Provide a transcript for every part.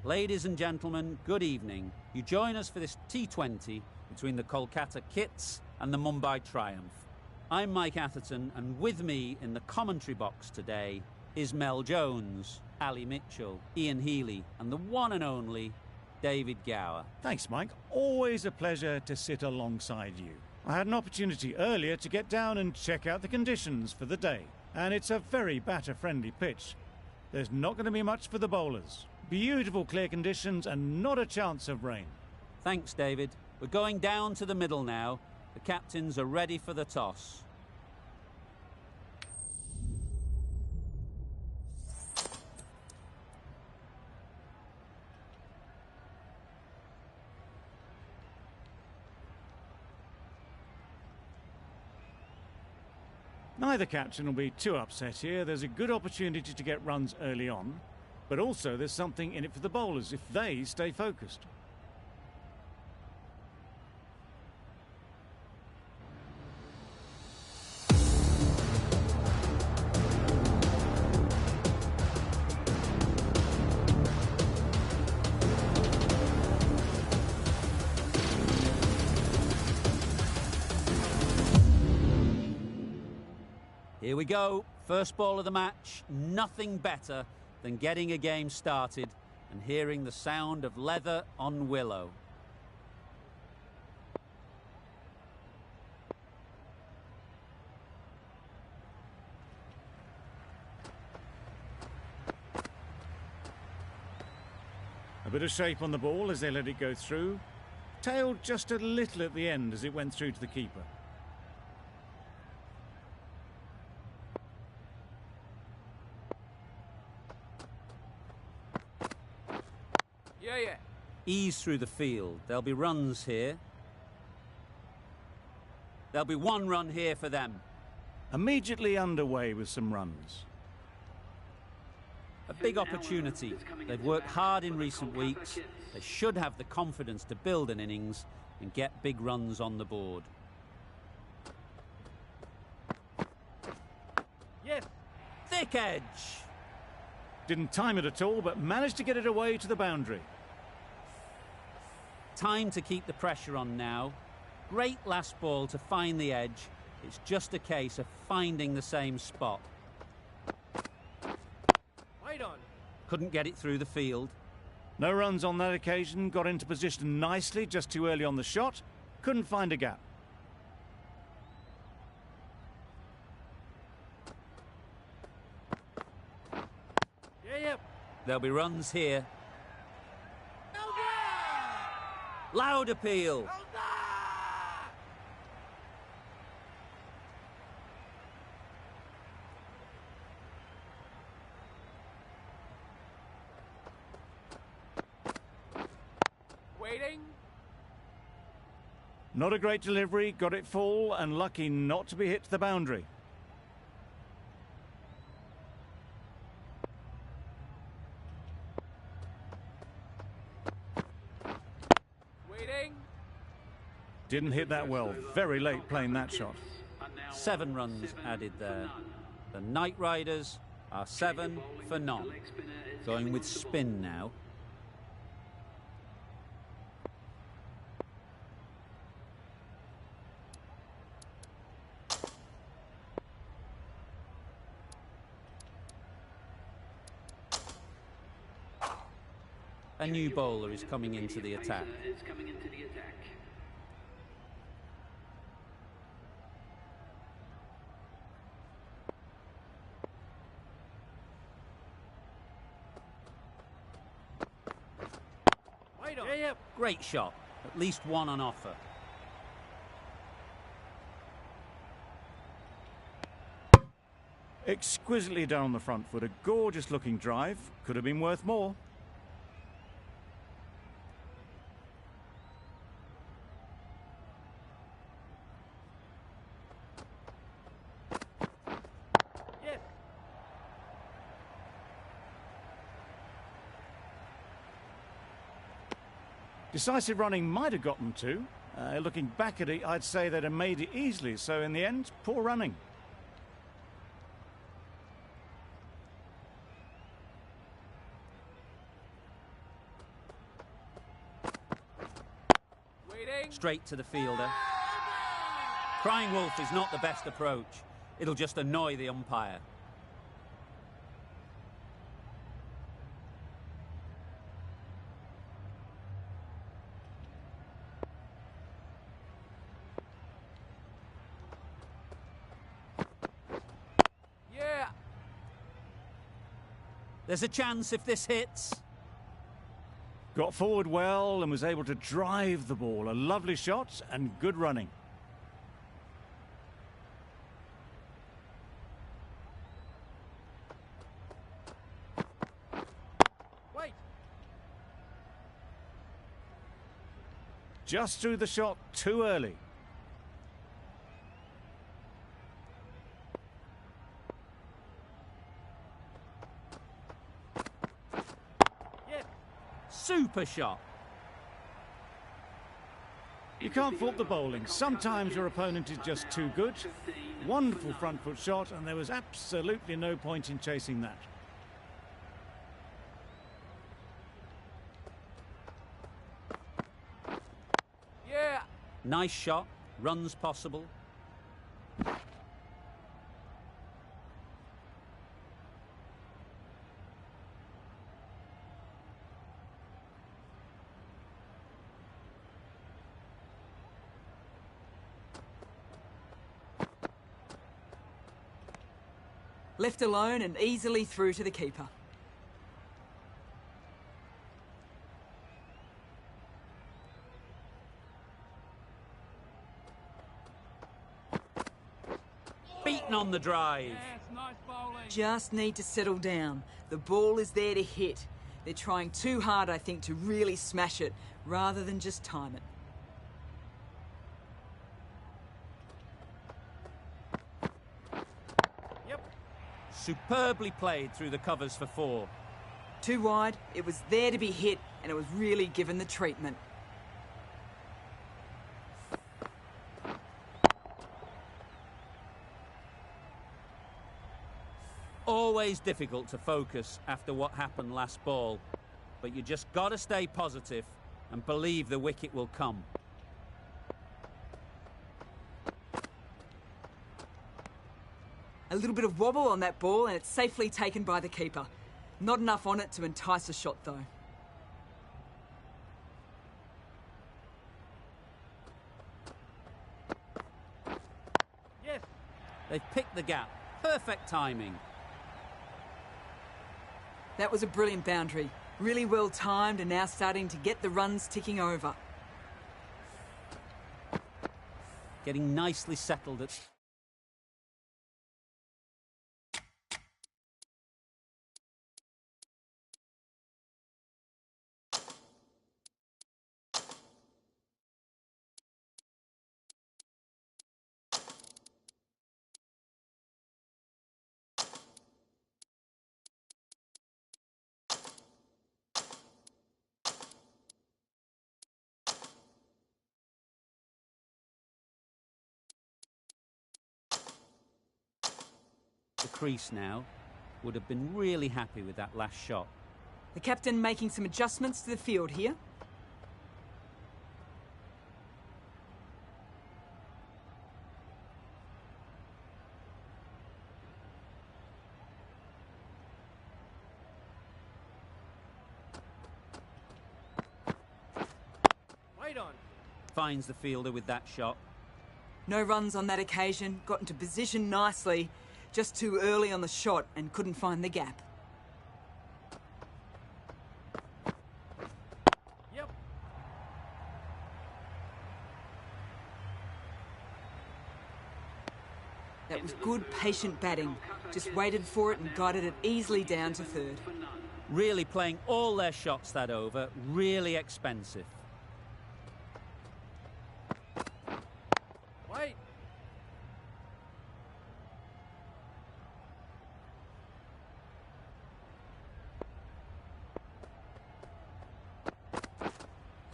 Ladies and gentlemen, good evening. You join us for this T20 between the Kolkata Kits and the Mumbai Triumph. I'm Mike Atherton, and with me in the commentary box today is Mel Jones, Ali Mitchell, Ian Healy, and the one and only David Gower. Thanks, Mike. Always a pleasure to sit alongside you. I had an opportunity earlier to get down and check out the conditions for the day, and it's a very batter-friendly pitch. There's not going to be much for the bowlers. Beautiful clear conditions and not a chance of rain. Thanks, David. We're going down to the middle now. The captains are ready for the toss. Neither captain will be too upset here. There's a good opportunity to get runs early on, but also there's something in it for the bowlers if they stay focused. Here we go, first ball of the match. Nothing better than getting a game started and hearing the sound of leather on willow. A bit of shape on the ball as they let it go through. Tailed just a little at the end as it went through to the keeper. Yeah. Ease through the field. There'll be runs here. There'll be one run here for them. Immediately underway with some runs. A big opportunity. They've worked hard in recent weeks. They should have the confidence to build an innings and get big runs on the board. Yes. Thick edge. Didn't time it at all, but managed to get it away to the boundary. Time to keep the pressure on now. Great last ball to find the edge. It's just a case of finding the same spot. Right on. Couldn't get it through the field. No runs on that occasion, got into position nicely just too early on the shot. Couldn't find a gap. Yeah. There'll be runs here. Loud appeal. Waiting. Not a great delivery, got it full and lucky not to be hit to the boundary. Didn't hit that well. Very late playing that shot. 7 runs added there. The Knight Riders are 7 for none. Going with spin now. A new bowler is coming into the attack. Yeah. Great shot. At least one on offer. Exquisitely down on the front foot. A gorgeous looking drive. Could have been worth more. Yes. Decisive running might have gotten to. Looking back at it, I'd say they'd have made it easily. So in the end, poor running. straight to the fielder. Crying wolf is not the best approach. It'll just annoy the umpire. Yeah. There's a chance if this hits. Got forward well and was able to drive the ball. A lovely shot and good running. Wait. Just threw the shot too early. Yeah. Super shot. You can't fault the bowling. Sometimes your opponent is just too good. Wonderful front foot shot, and there was absolutely no point in chasing that. Yeah. Nice shot. Runs possible. Left alone and easily through to the keeper. Beaten on the drive. Yes, nice bowling. Just need to settle down. The ball is there to hit. They're trying too hard, I think, to really smash it, rather than just time it. Yep. Superbly played through the covers for 4. Too wide, it was there to be hit, and it was really given the treatment. Always difficult to focus after what happened last ball, but you just got to stay positive and believe the wicket will come. A little bit of wobble on that ball, and it's safely taken by the keeper. Not enough on it to entice a shot, though. Yes. They've picked the gap. Perfect timing. That was a brilliant boundary. Really well timed and now starting to get the runs ticking over. Getting nicely settled at... the crease now. Would have been really happy with that last shot. The captain making some adjustments to the field here. Wait on. Finds the fielder with that shot. No runs on that occasion, got into position nicely, just too early on the shot and couldn't find the gap. Yep. That was good, patient batting. Just waited for it and guided it easily down to third. Really playing all their shots that over. Really expensive. Wait.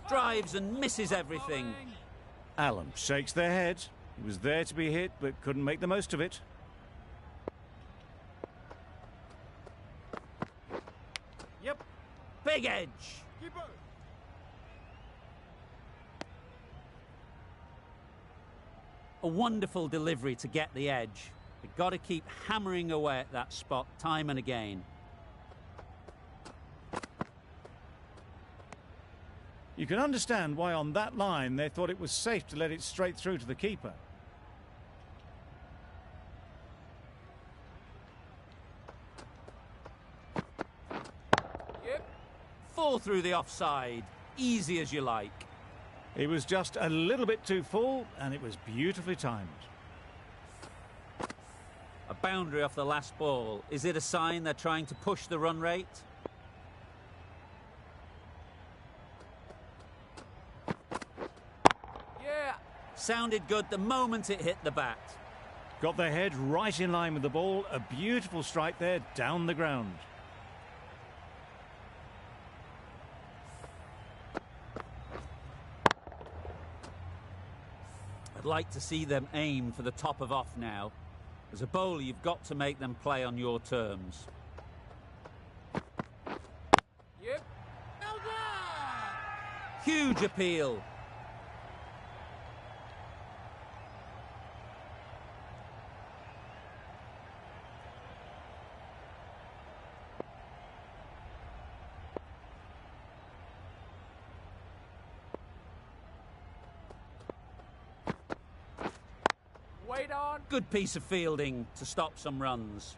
Drives and misses everything. Allen shakes their head. He was there to be hit, but couldn't make the most of it. Yep. Big edge. Keeper. A wonderful delivery to get the edge. They've got to keep hammering away at that spot time and again. You can understand why on that line they thought it was safe to let it straight through to the keeper. Yep. Full through the offside. Easy as you like. It was just a little bit too full, and it was beautifully timed. A boundary off the last ball. Is it a sign they're trying to push the run rate? Yeah. Sounded good the moment it hit the bat. Got their head right in line with the ball. A beautiful strike there down the ground. I'd like to see them aim for the top of off now. As a bowler, you've got to make them play on your terms. Yep. Huge appeal. Wait on. Good piece of fielding to stop some runs.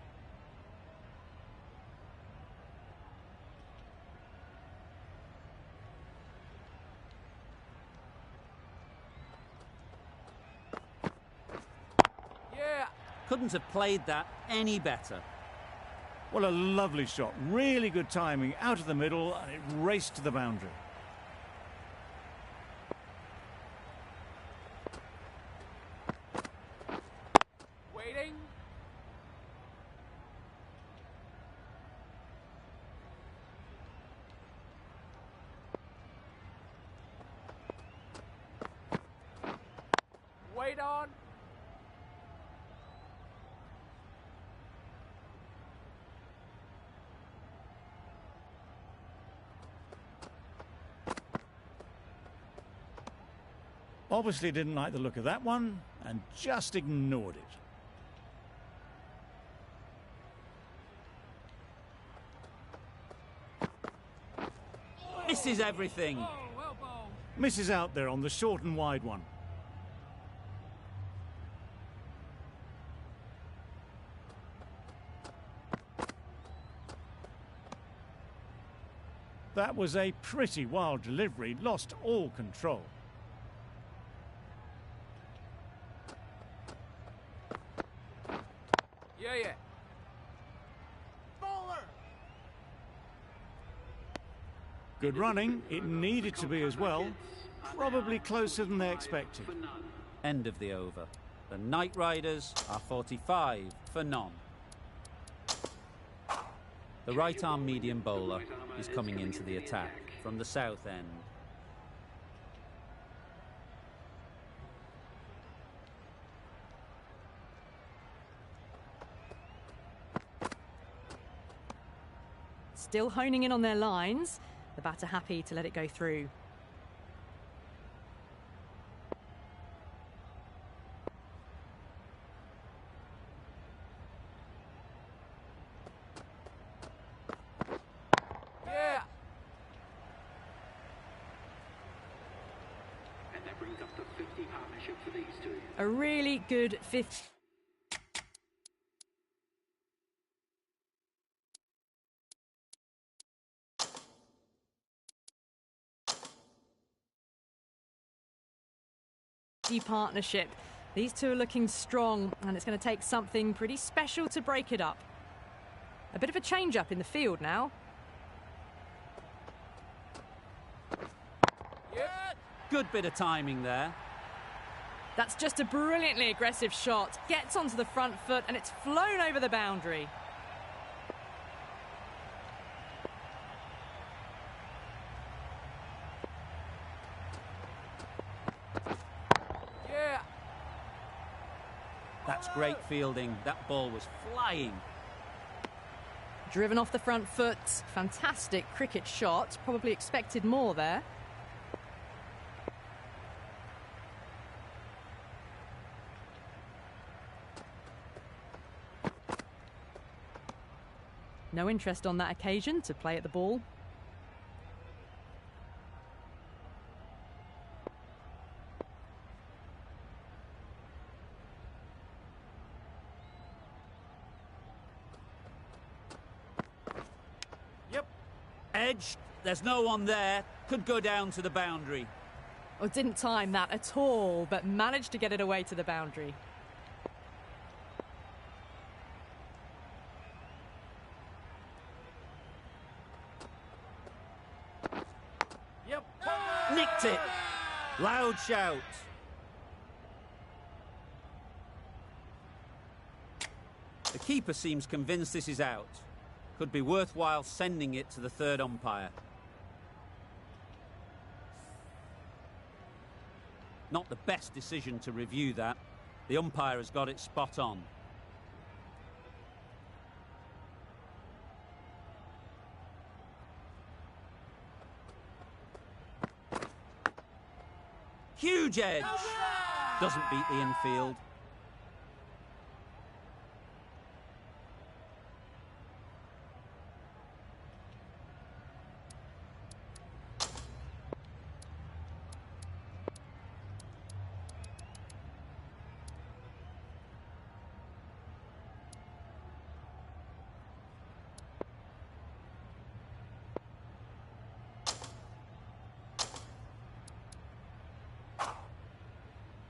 Yeah. Couldn't have played that any better. Well, a lovely shot. Really good timing. Out of the middle, and it raced to the boundary. Waiting. Wait on. Obviously didn't like the look of that one and just ignored it. Misses everything. Oh, well bowled. Misses out there on the short and wide one. That was a pretty wild delivery, lost all control. Yeah. Bowler. Good running, it needed to be as well. Probably closer than they expected. End of the over. The Knight Riders are 45 for none. The right-arm medium bowler is coming into the attack from the south end. Still honing in on their lines. The batter happy to let it go through. Yeah. And that brings up the 50 partnership for these two. A really good 50. Partnership. These two are looking strong, and it's going to take something pretty special to break it up. A bit of a change-up in the field now. Yep. Good bit of timing there. That's just a brilliantly aggressive shot. Gets onto the front foot, and it's flown over the boundary. Yeah. That's great fielding. That ball was flying. Driven off the front foot. Fantastic cricket shot. Probably expected more there. No interest on that occasion to play at the ball. Edge, there's no one there. Could go down to the boundary. Or didn't time that at all, but managed to get it away to the boundary. Nicked it. Loud shout. The keeper seems convinced this is out. Could be worthwhile sending it to the third umpire. Not the best decision to review that. The umpire has got it spot on. Huge edge. Doesn't beat the infield.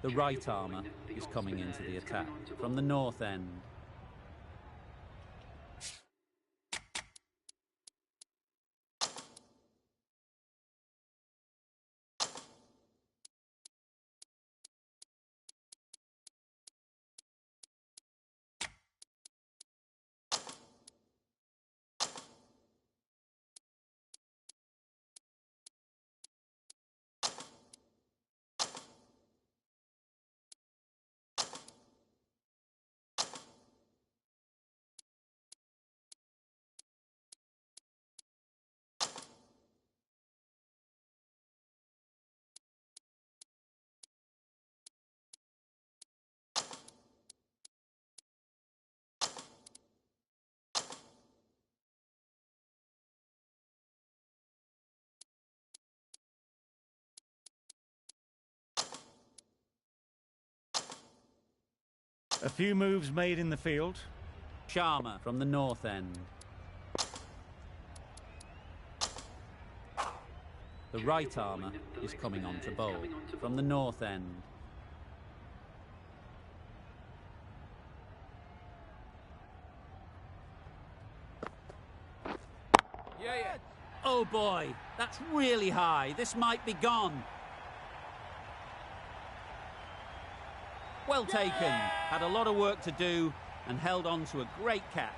The right armour is coming into the attack from the north end. A few moves made in the field. Sharma from the north end. The right armour is coming on to bowl from the north end. Oh boy, that's really high. This might be gone. Well taken. Had a lot of work to do and held on to a great catch.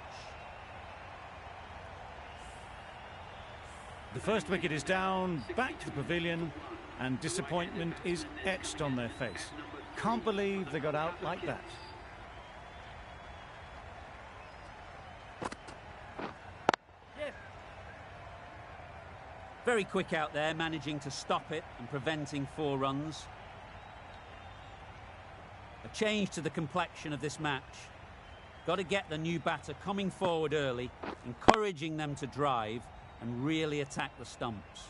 The first wicket is down, back to the pavilion, and disappointment is etched on their face. Can't believe they got out like that. Very quick out there, managing to stop it and preventing 4 runs. A change to the complexion of this match. Got to get the new batter coming forward early, encouraging them to drive and really attack the stumps.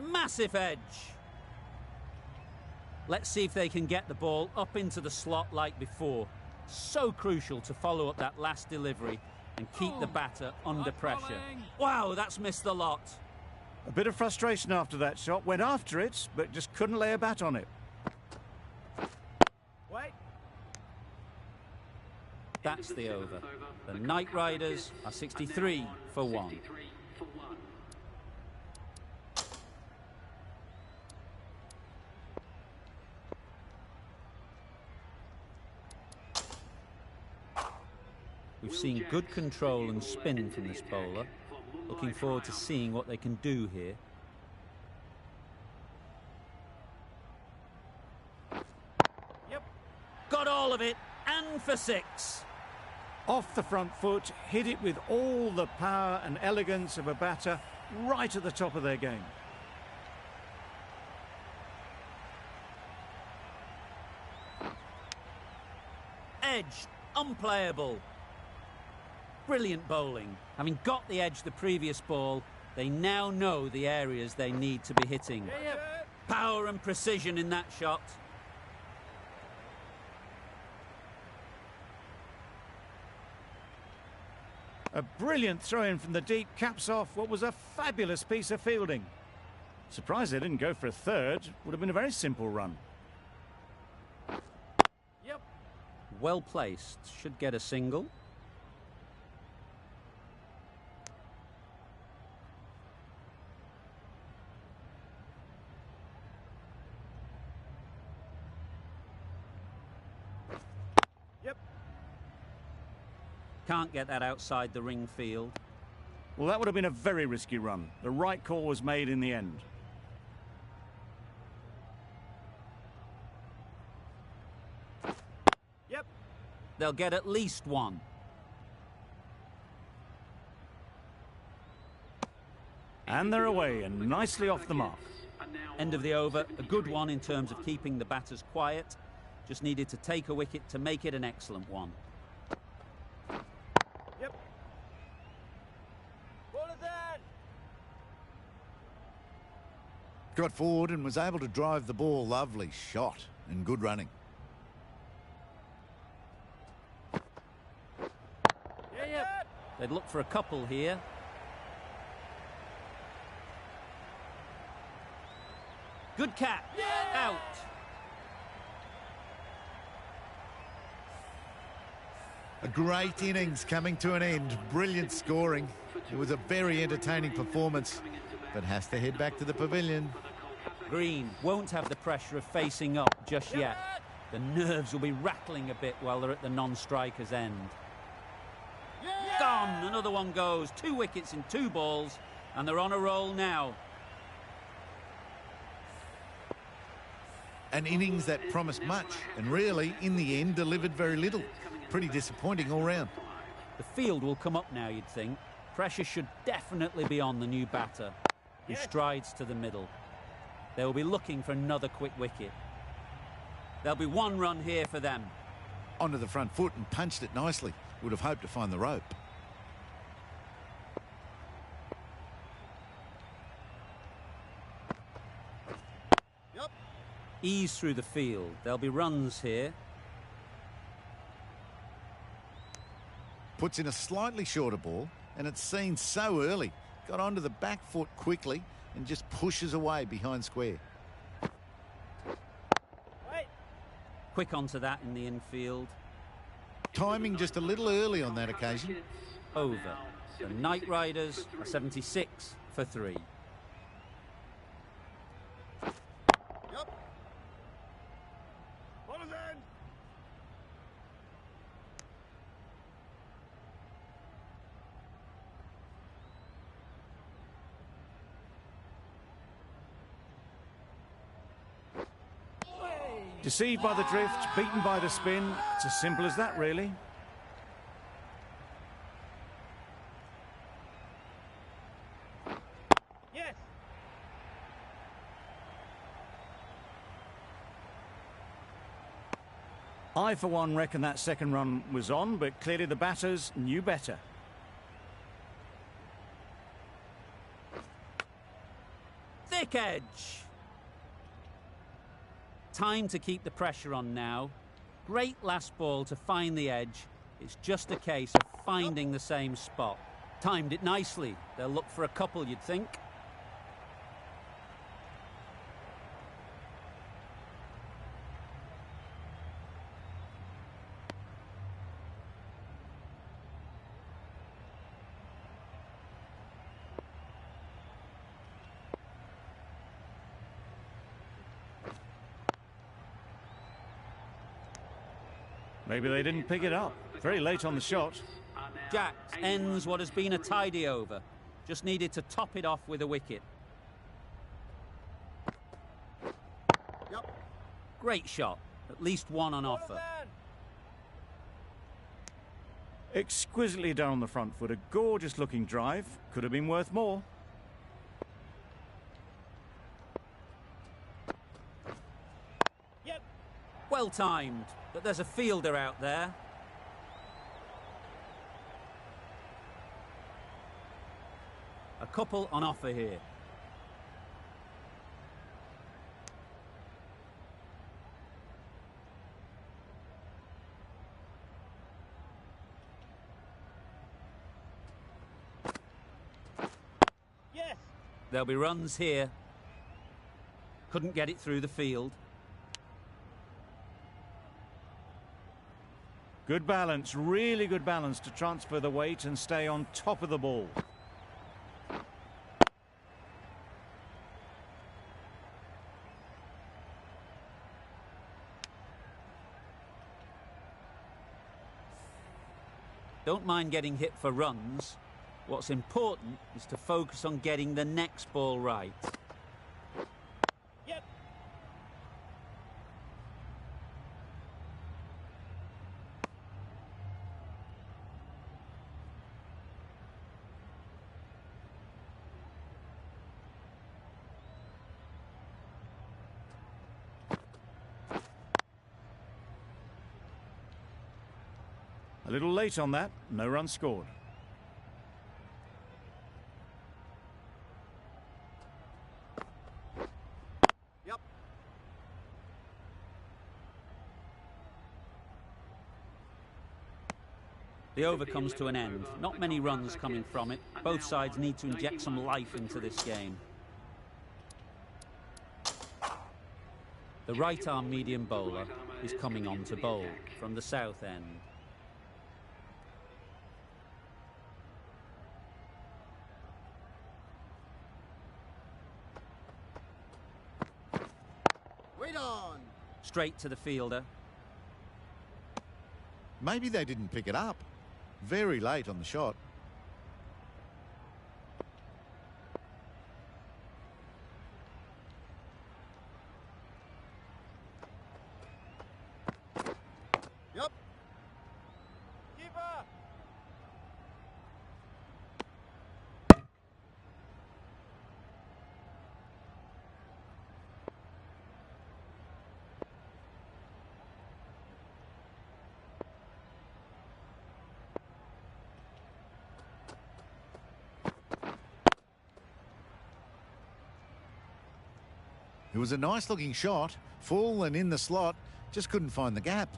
Massive edge. Let's see if they can get the ball up into the slot like before. So crucial to follow up that last delivery and keep the batter under pressure. Wow, that's missed the lot. A bit of frustration after that shot. Went after it, but just couldn't lay a bat on it. That's the over. The Knight Riders are 63 for 1. We've seen good control and spin from this bowler. Looking forward to seeing what they can do here. Got all of it, and for 6. Off the front foot, hit it with all the power and elegance of a batter right at the top of their game. edge, unplayable. Brilliant bowling. Having got the edge the previous ball, they now know the areas they need to be hitting. Power and precision in that shot. A brilliant throw-in from the deep caps off what was a fabulous piece of fielding. Surprised they didn't go for a third. Would have been a very simple run. Yep. Well placed. Should get a single. Yep. Can't get that outside the ring field. Well, that would have been a very risky run. The right call was made in the end. Yep. They'll get at least one. And they're away and nicely off the mark. End of the over. A good one in terms of keeping the batters quiet. Just needed to take a wicket to make it an excellent one. Yep. Ball is in. Got forward and was able to drive the ball. Lovely shot and good running. Yeah, yeah. They'd look for a couple here. Good catch. Out. A great innings coming to an end. Brilliant scoring. It was a very entertaining performance, but has to head back to the pavilion. Green won't have the pressure of facing up just yet. The nerves will be rattling a bit while they're at the non-striker's end. Gone. Another one goes. 2 wickets in 2 balls, and they're on a roll now. An innings that promised much and really, in the end, delivered very little. Pretty disappointing all round. The field will come up now, you'd think. Pressure should definitely be on the new batter, who strides to the middle. They'll be looking for another quick wicket. There'll be 1 run here for them. Onto the front foot and punched it nicely. Would have hoped to find the rope. Ease through the field. There'll be runs here. Puts in a slightly shorter ball, and it's seen so early. Got onto the back foot quickly and just pushes away behind square. Wait. Quick onto that in the infield. Timing just a little early on that occasion. Over. The Knight Riders are 76 for 3. Ball is in. Deceived by the drift, beaten by the spin. It's as simple as that, really. Yes. I, for one, reckon that second run was on, but clearly the batters knew better. Thick edge. Time to keep the pressure on now. Great last ball to find the edge. It's just a case of finding the same spot. Timed it nicely. They'll look for a couple, you'd think. Maybe they didn't pick it up. Very late on the shot. Jacks ends what has been a tidy over. Just needed to top it off with a wicket. Great shot. At least 1 on offer. Exquisitely done on the front foot. A gorgeous looking drive. Could have been worth more. Well timed, but there's a fielder out there. couple on offer here. Yes. There'll be runs here. Couldn't get it through the field. Good balance, really good balance to transfer the weight and stay on top of the ball. Don't mind getting hit for runs. What's important is to focus on getting the next ball right. Yep. A little late on that, no run scored. Yep. The over comes to an end. Not many runs coming from it. Both sides need to inject some life into this game. The right-arm medium bowler is coming on to bowl from the south end. Wait on. Straight to the fielder. Maybe they didn't pick it up. Very late on the shot. Yep. Keeper. It was a nice looking shot, full and in the slot, just couldn't find the gap.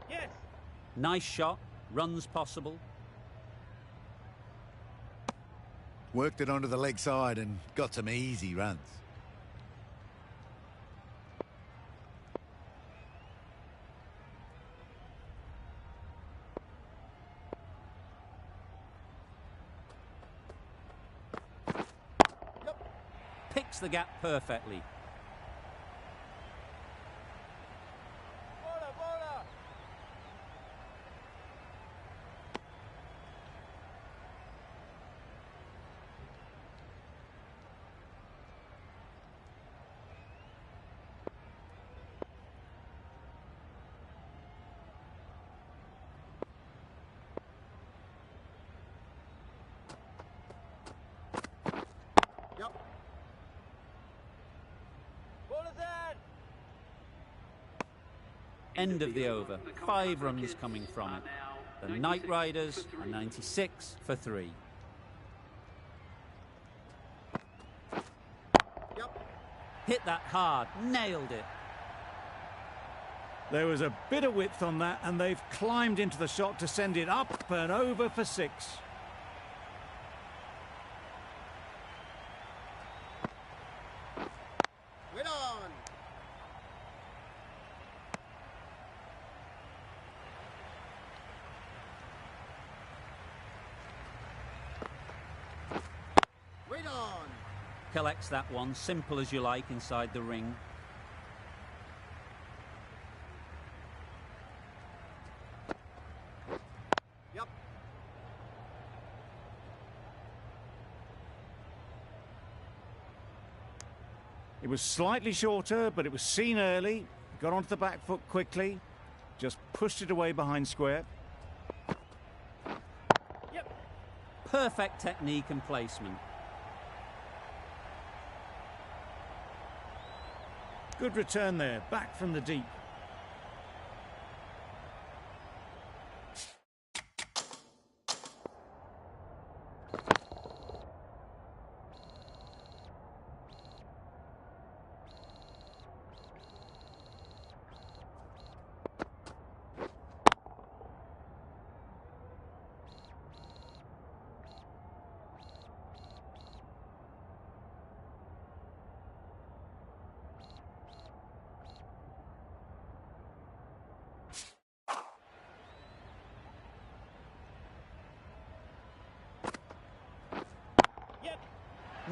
Yes. Nice shot. Runs possible. Worked it onto the leg side and got some easy runs. Picks the gap perfectly. Bowler, bowler. Yep. Bowler's in. End of the over. 5 runs coming from it. The Knight Riders are 96 for 3. Yep. Hit that hard. Nailed it. There was a bit of width on that, and they've climbed into the shot to send it up and over for 6. Wait on. Wait on. Collects that one. Simple as you like inside the ring. Yep. It was slightly shorter, but it was seen early. Got onto the back foot quickly. Just pushed it away behind square. Yep. Perfect technique and placement. Good return there, back from the deep.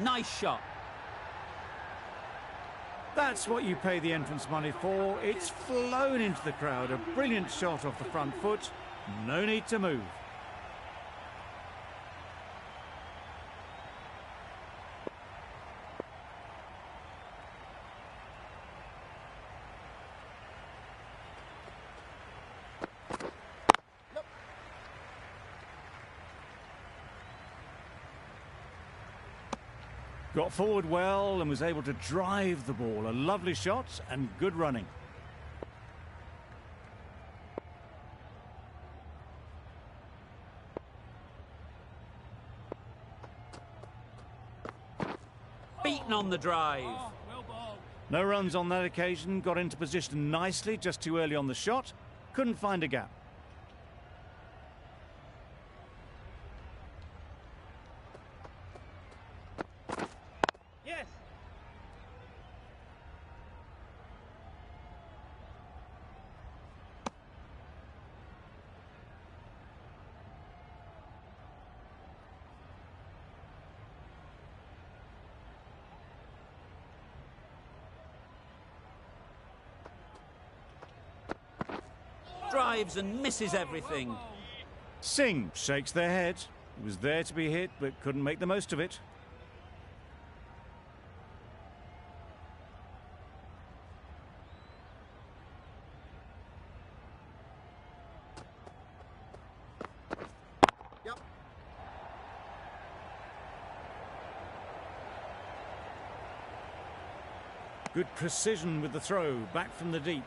Nice shot. That's what you pay the entrance money for. It's flown into the crowd. A brilliant shot off the front foot. No need to move. Got forward well and was able to drive the ball. A lovely shot and good running. Beaten on the drive. No runs on that occasion. Got into position nicely, just too early on the shot. Couldn't find a gap. Drives and misses everything. Singh shakes their head. He was there to be hit, but couldn't make the most of it. Yep. Good precision with the throw, back from the deep.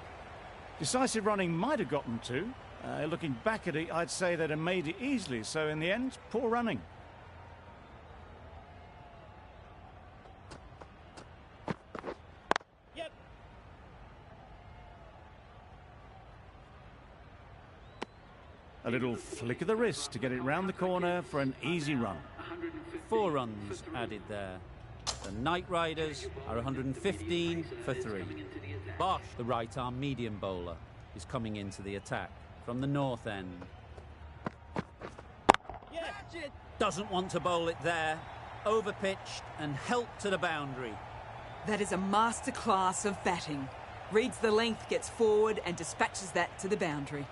Decisive running might have gotten to. Looking back at it, I'd say they'd have made it easily. So in the end, poor running. Yep. A little flick of the wrist to get it round the corner for an easy run. 4 runs added there. The Knight Riders are 115 for 3. Bosch, the right-arm medium bowler, is coming into the attack from the north end. Doesn't want to bowl it there. Overpitched and helped to the boundary. That is a masterclass of batting. Reads the length, gets forward and dispatches that to the boundary.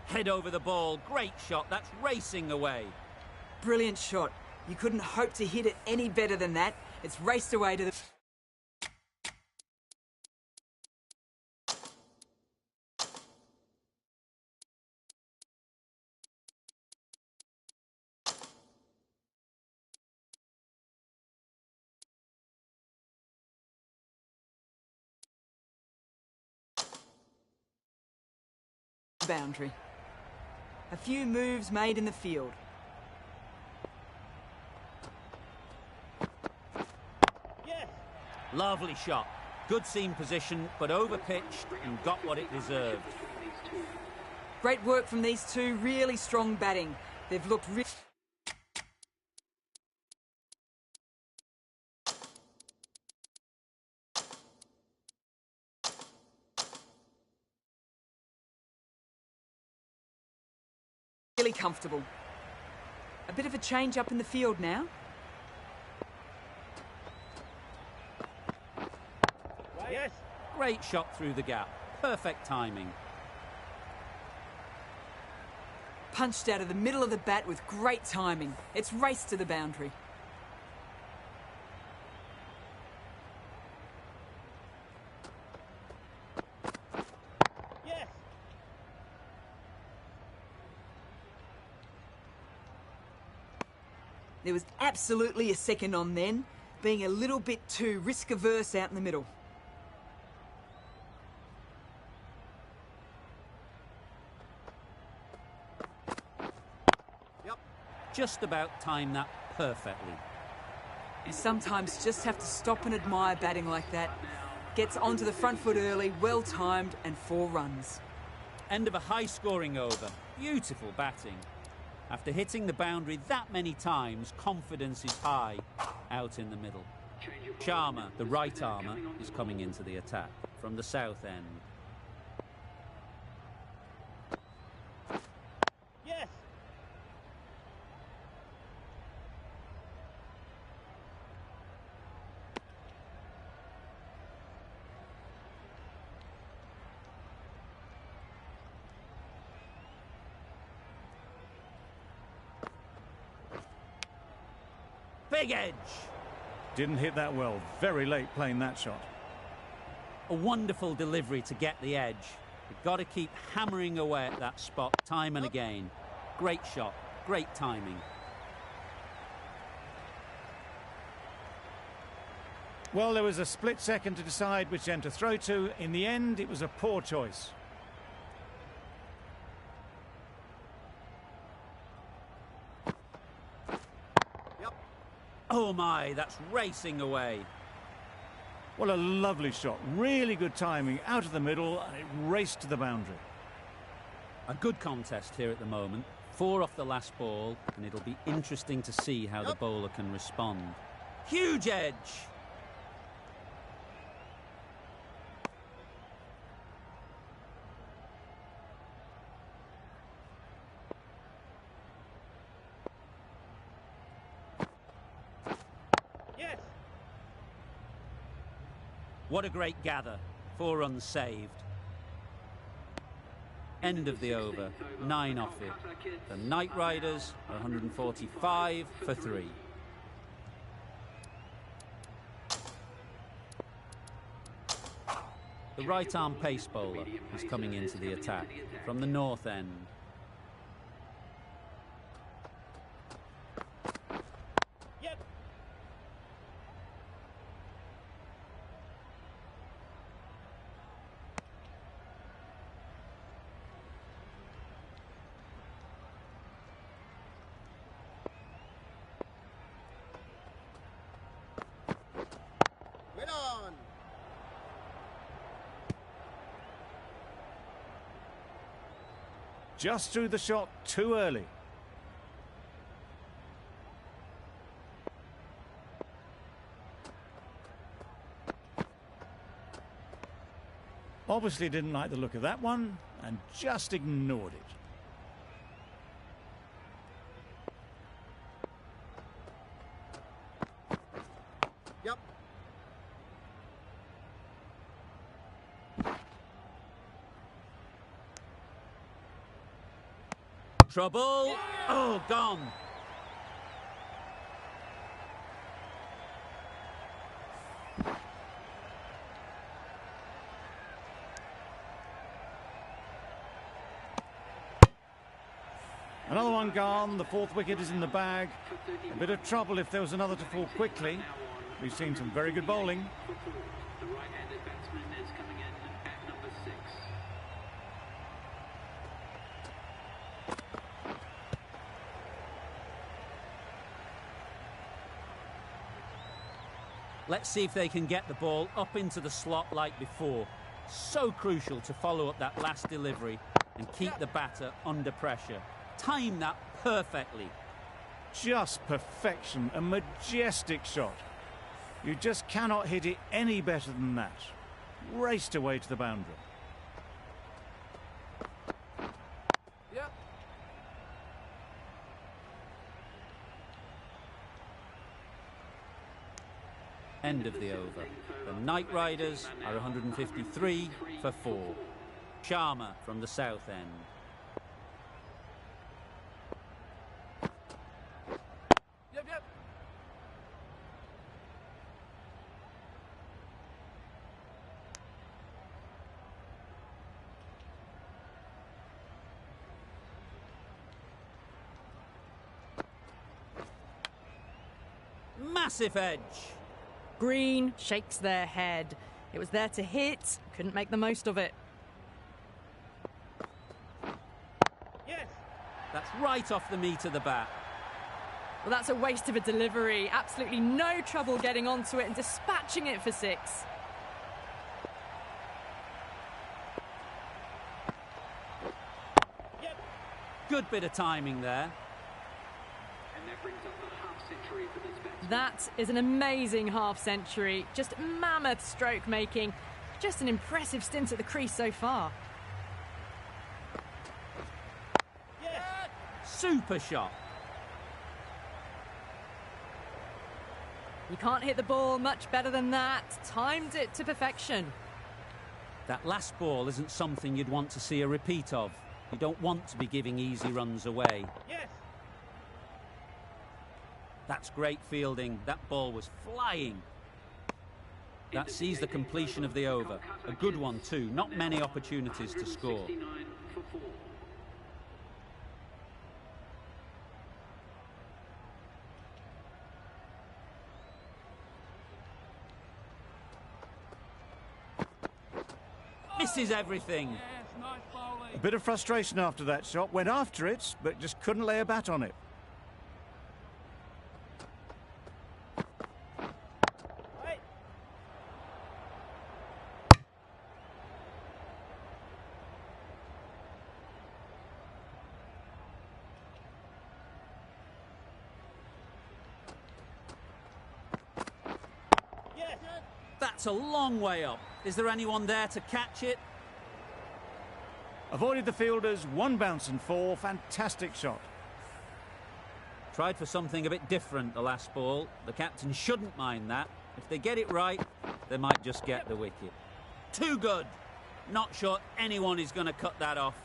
Head over the ball. Great shot. That's racing away. Brilliant shot. You couldn't hope to hit it any better than that. It's raced away to the... boundary. A few moves made in the field. Lovely shot. Good seam position, but overpitched and got what it deserved. Great work from these two. Really strong batting. They've looked really... really comfortable. A bit of a change up in the field now. Great shot through the gap. Perfect timing. Punched out of the middle of the bat with great timing. It's raced to the boundary. There was absolutely a second on then, being a little bit too risk-averse out in the middle. Yep. Just about timed that perfectly. You sometimes just have to stop and admire batting like that. Gets onto the front foot early, well timed, and 4 runs. End of a high-scoring over. Beautiful batting. After hitting the boundary that many times, confidence is high out in the middle. Sharma, the right armour, is coming into the attack from the south end. Yes. Big edge! Didn't hit that well. Very late playing that shot. A wonderful delivery to get the edge. You've got to keep hammering away at that spot time and again. Great shot, great timing. Well, there was a split second to decide which end to throw to. In the end, it was a poor choice. Oh my, that's racing away. What a lovely shot. Really good timing. Out of the middle, and it raced to the boundary. A good contest here at the moment. 4 off the last ball, and it'll be interesting to see how the bowler can respond. Huge edge! Yes. What a great gather. 4 runs saved. End of the over. 9 off it. The Knight Riders are 145 for 3. The right-arm pace bowler is coming into the attack from the north end. Yep. Win on. Just threw the shot too early. Obviously didn't like the look of that one and just ignored it. Yep. Trouble! Oh, gone! Another one gone. The 4th wicket is in the bag. A bit of trouble if there was another to fall quickly. We've seen some very good bowling. The right-handed batsman is coming in at number 6. Let's see if they can get the ball up into the slot like before. So crucial to follow up that last delivery and keep the batter under pressure. Time that perfectly. Just perfection. A majestic shot. You just cannot hit it any better than that. Raced away to the boundary. Yep. End of the over. The Knight Riders are 153 for 4. Sharma from the south end. Yep, yep. Massive edge. Green shakes their head. It was there to hit, couldn't make the most of it. Yes. That's right off the meat of the bat. Well, that's a waste of a delivery. Absolutely no trouble getting onto it and dispatching it for 6. Yep. Good bit of timing there. And that brings up the half century for this batsman. That is an amazing half century. Just mammoth stroke making. Just an impressive stint at the crease so far. Yes. Super shot. You can't hit the ball much better than that. Timed it to perfection. That last ball isn't something you'd want to see a repeat of. You don't want to be giving easy runs away. Yes. That's great fielding. That ball was flying. That sees the completion of the over. A good one too. Not many opportunities to score. 169 for 4. Misses everything. Yes, nice bowling. A bit of frustration after that shot. Went after it, but just couldn't lay a bat on it. Hey. Yes. That's a long way up. Is there anyone there to catch it? Avoided the fielders, 1 bounce and 4. Fantastic shot. Tried for something a bit different the last ball. The captain shouldn't mind that. If they get it right, they might just get the wicket. Too good. Not sure anyone is going to cut that off.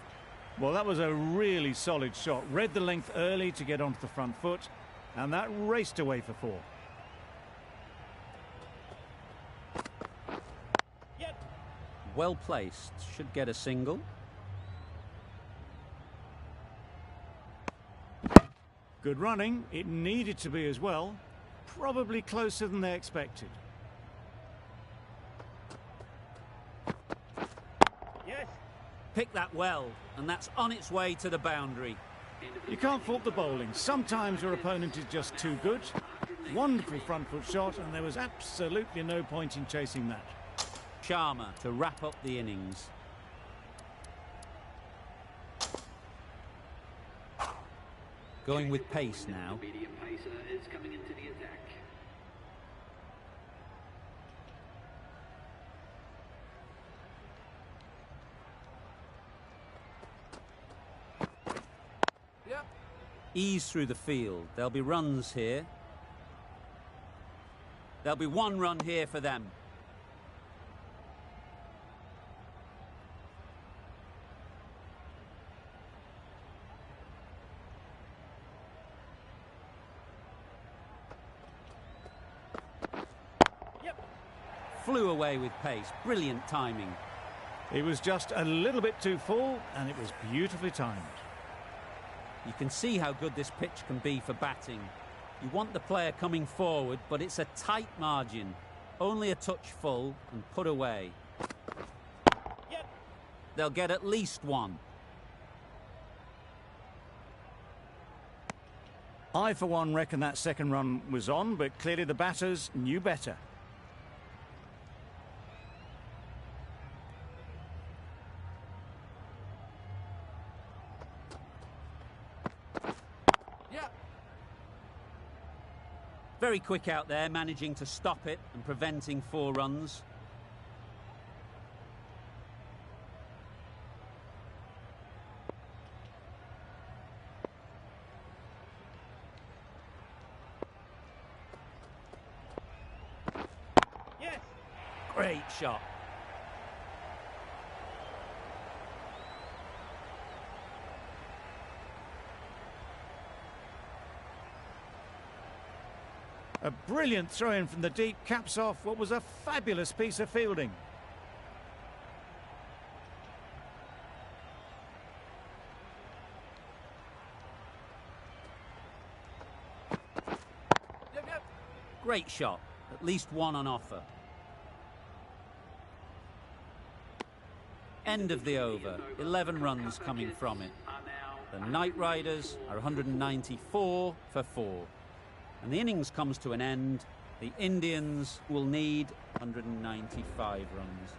Well, that was a really solid shot. Read the length early to get onto the front foot, and that raced away for 4. Yep. Well placed. Should get a single. Good running. It needed to be as well. Probably closer than they expected. Yes. Pick that well, and that's on its way to the boundary. You can't fault the bowling. Sometimes your opponent is just too good. Wonderful front foot shot, and there was absolutely no point in chasing that. Sharma to wrap up the innings. Going with pace now. The medium pacer is coming into the attack. Yep. Ease through the field. There'll be runs here. There'll be 1 run here for them. Yep. Flew away with pace. Brilliant timing. It was just a little bit too full, and it was beautifully timed. You can see how good this pitch can be for batting. You want the player coming forward, but it's a tight margin. Only a touch full and put away. Yep. They'll get at least 1. I, for one, reckon that second run was on, but clearly the batters knew better. Yep. Very quick out there, managing to stop it and preventing 4 runs. Yes. Great shot. A brilliant throw-in from the deep caps off what was a fabulous piece of fielding. Great shot. At least one on offer. End of the over. 11 runs coming from it. The Knight Riders are 194 for 4. And the innings comes to an end. The Indians will need 195 runs.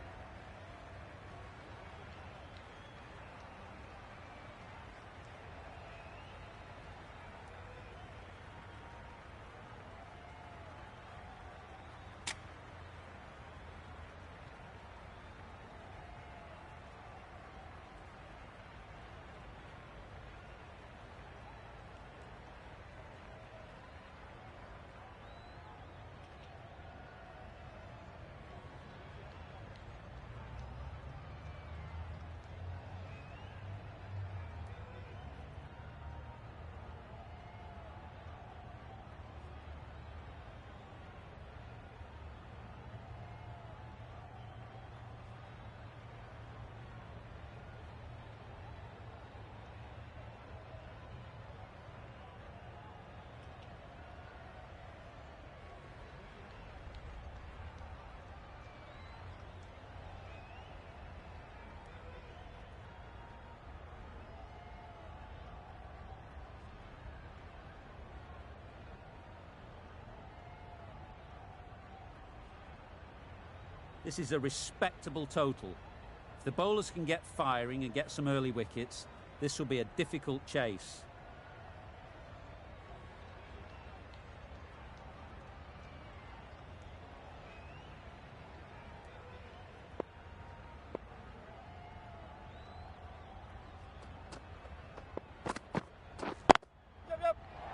This is a respectable total. If the bowlers can get firing and get some early wickets, this will be a difficult chase.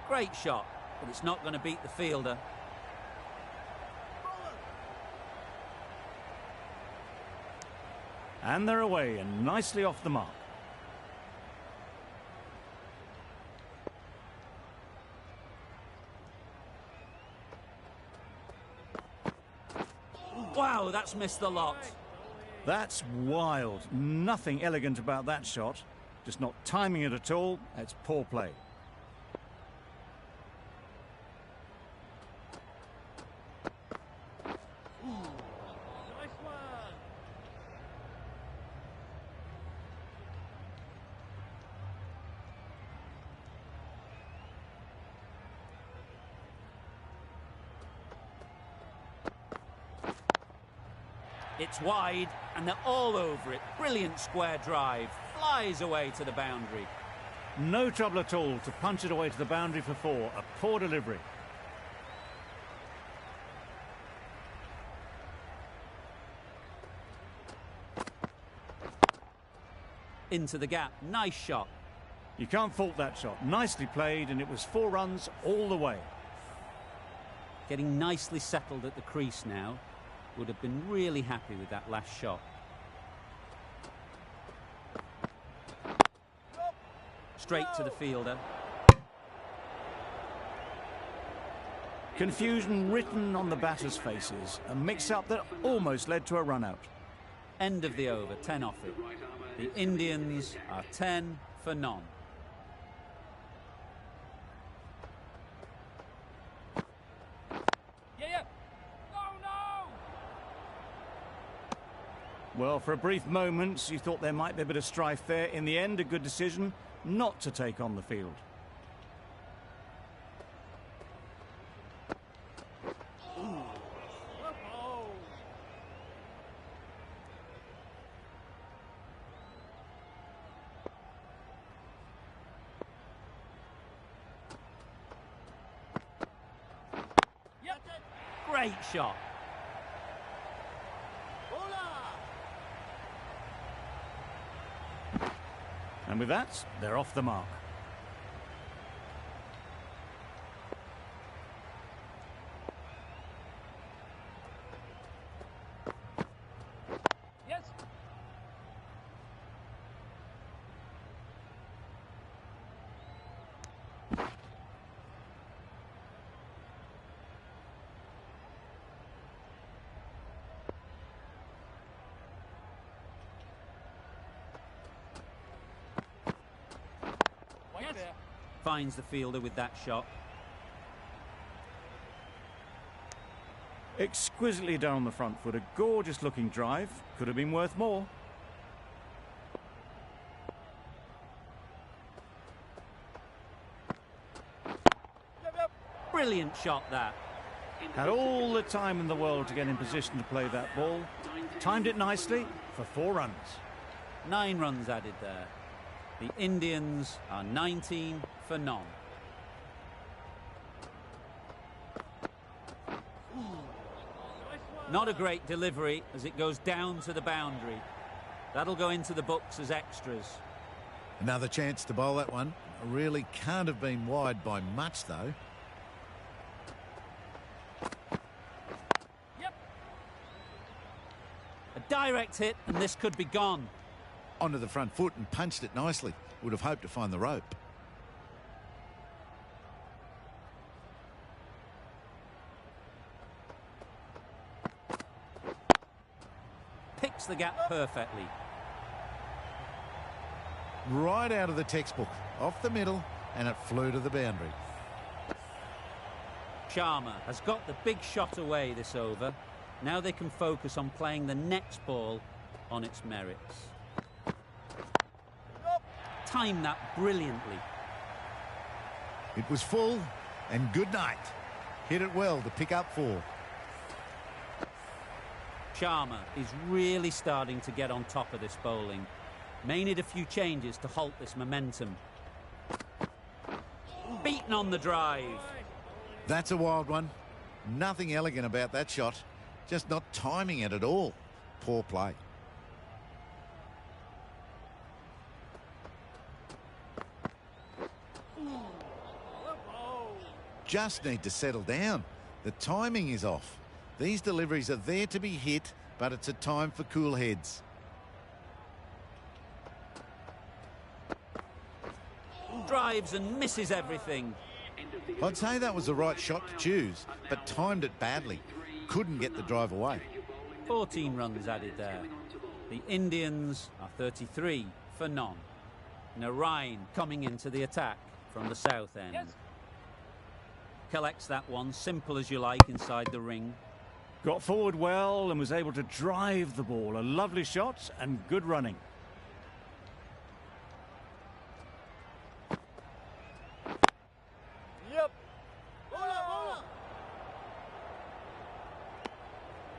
Great shot, but it's not going to beat the fielder. And they're away and nicely off the mark. Wow, that's missed the lot. That's wild. Nothing elegant about that shot. Just not timing it at all. It's poor play. It's wide, and they're all over it. Brilliant square drive. Flies away to the boundary. No trouble at all to punch it away to the boundary for 4. A poor delivery. Into the gap. Nice shot. You can't fault that shot. Nicely played, and it was 4 runs all the way. Getting nicely settled at the crease now. Would have been really happy with that last shot. Straight to the fielder. Confusion written on the batters' faces. A mix-up that almost led to a run-out. End of the over, 10 off it. The Indians are 10 for none. Well, for a brief moment, you thought there might be a bit of strife there. In the end, a good decision not to take on the field. Great shot. And with that, they're off the mark. Yes. Finds the fielder with that shot. Exquisitely done on the front foot. A gorgeous looking drive. Could have been worth more. Brilliant shot, that. Had all the time in the world to get in position to play that ball. Timed it nicely for 4 runs. 9 runs added there. The Indians are 19 for none. Not a great delivery as it goes down to the boundary. That'll go into the books as extras. Another chance to bowl that one. Really can't have been wide by much, though. Yep. A direct hit, and this could be gone. Onto the front foot and punched it nicely. Would have hoped to find the rope. Picks the gap perfectly. Right out of the textbook. Off the middle, and it flew to the boundary. Sharma has got the big shot away this over. Now they can focus on playing the next ball on its merits. Timed that brilliantly. It was full, and good night. Hit it well to pick up 4. Sharma is really starting to get on top of this bowling. May need a few changes to halt this momentum. Beaten on the drive. That's a wild one. Nothing elegant about that shot. Just not timing it at all. Poor play. Just need to settle down. The timing is off. These deliveries are there to be hit, but it's a time for cool heads. Drives and misses everything. I'd say that was the right shot to choose, but timed it badly. Couldn't get the drive away. 14 runs added there. The Indians are 33 for none. Narain coming into the attack from the south end. Yes. Collects that one, simple as you like, inside the ring. Got forward well and was able to drive the ball. A lovely shot and good running. Yep. Bowler.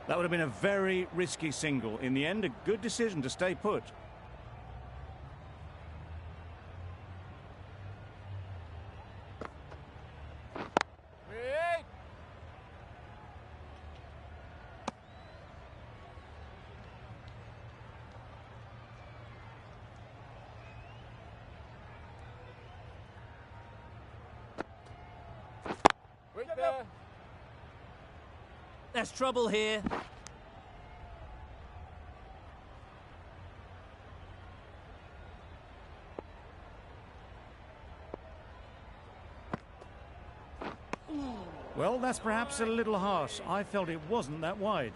That would have been a very risky single. In the end, a good decision to stay put. There's trouble here. Well, that's perhaps a little harsh. I felt it wasn't that wide.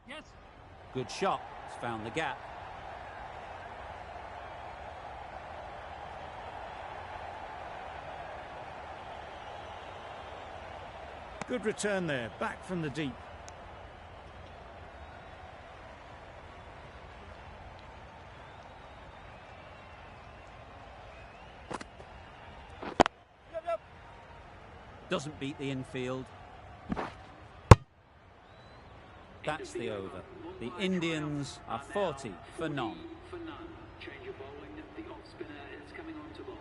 Yes. Good shot. It's found the gap. Good return there, back from the deep. Doesn't beat the infield. That's the over. The Indians are 40 for none. For none. Change of bowling. The off spinner is coming on to bowl.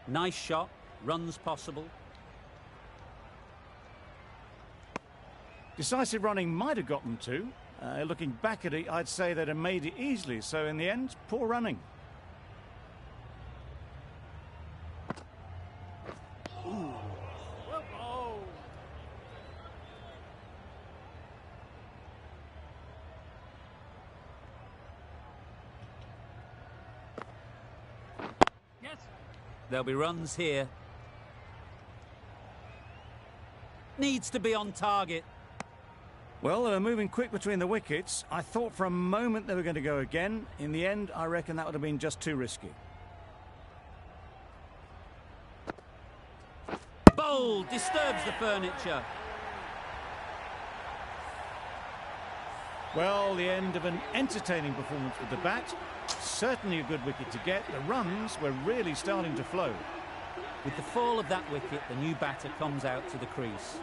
Nice shot. Runs possible. Decisive running might have got them too. Looking back at it, I'd say they'd have made it easily. So in the end, poor running. There'll be runs here. Needs to be on target. Well, they were moving quick between the wickets. I thought for a moment they were going to go again. In the end, I reckon that would have been just too risky. Bold, disturbs the furniture. Well, the end of an entertaining performance with the bat. Certainly a good wicket to get. The runs were really starting to flow. With the fall of that wicket, the new batter comes out to the crease.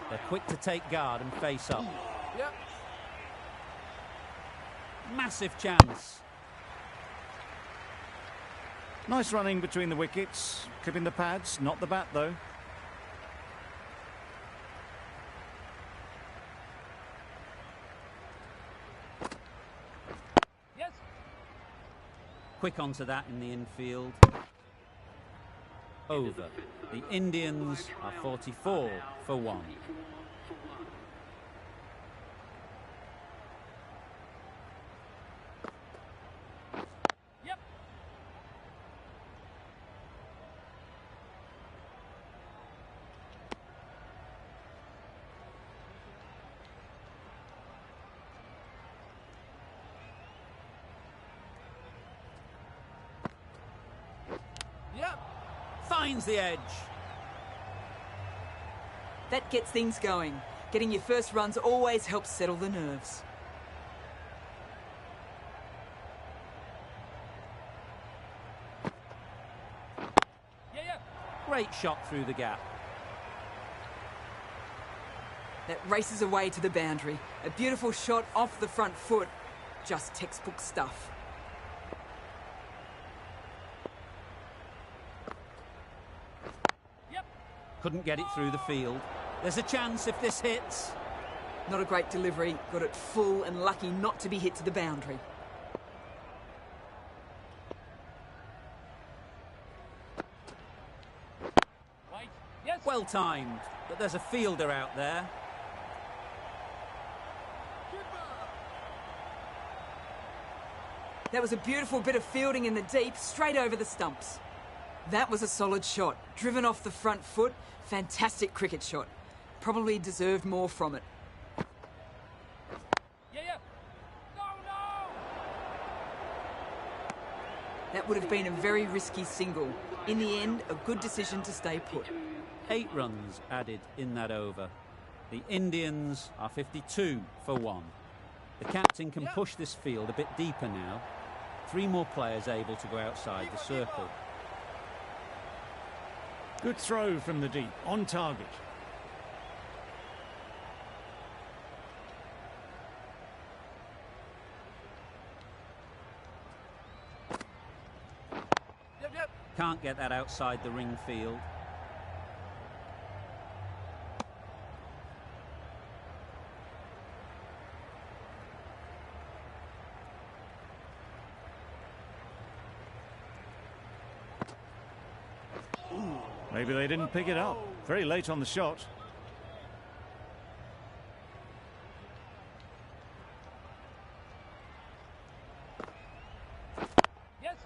They're quick to take guard and face up. Yep. Massive chance. Nice running between the wickets. Clipping the pads, not the bat though. Yes. Quick onto that in the infield. Over. The Indians are 44 for 1. Yep. Yep. Finds the edge. That gets things going. Getting your first runs always helps settle the nerves. Yeah. Great shot through the gap. That races away to the boundary. A beautiful shot off the front foot. Just textbook stuff. Yep. Couldn't get it through the field. There's a chance if this hits. Not a great delivery. Got it full and lucky not to be hit to the boundary. Wait. Yes. Well timed, but there's a fielder out there. That was a beautiful bit of fielding in the deep, straight over the stumps. That was a solid shot. Driven off the front foot. Fantastic cricket shot. Probably deserved more from it. Yeah. No. That would have been a very risky single. In the end, a good decision to stay put. 8 runs added in that over. The Indians are 52 for 1. The captain can push this field a bit deeper now. 3 more players able to go outside the circle. Good throw from the deep, on target. Yep. Can't get that outside the ring field. Maybe they didn't pick it up. Very late on the shot. Yes.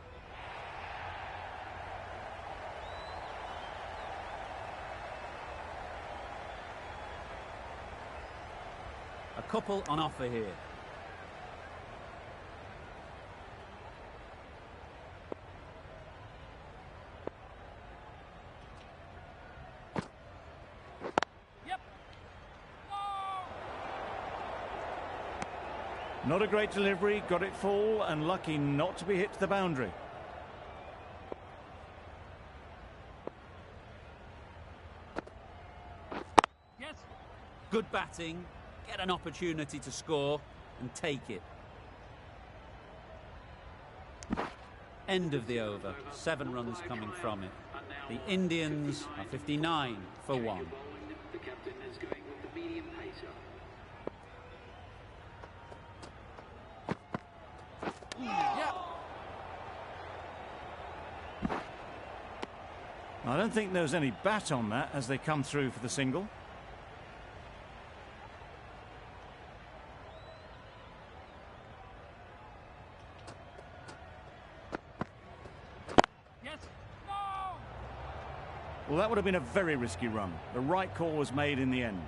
A couple on offer here. Not a great delivery, got it full and lucky not to be hit to the boundary. Yes. Good batting, get an opportunity to score and take it. End of the over, 7 runs coming from it. The Indians are 59 for 1. The captain is going with the medium pacer. Yeah. I don't think there was any bat on that as they come through for the single. Yes. No. Well, that would have been a very risky run. The right call was made in the end.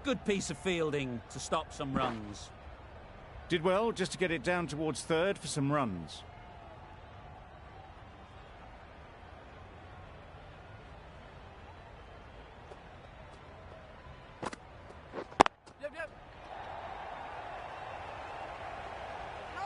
Good piece of fielding to stop some runs. Did well just to get it down towards third for some runs. Yep, yep. No!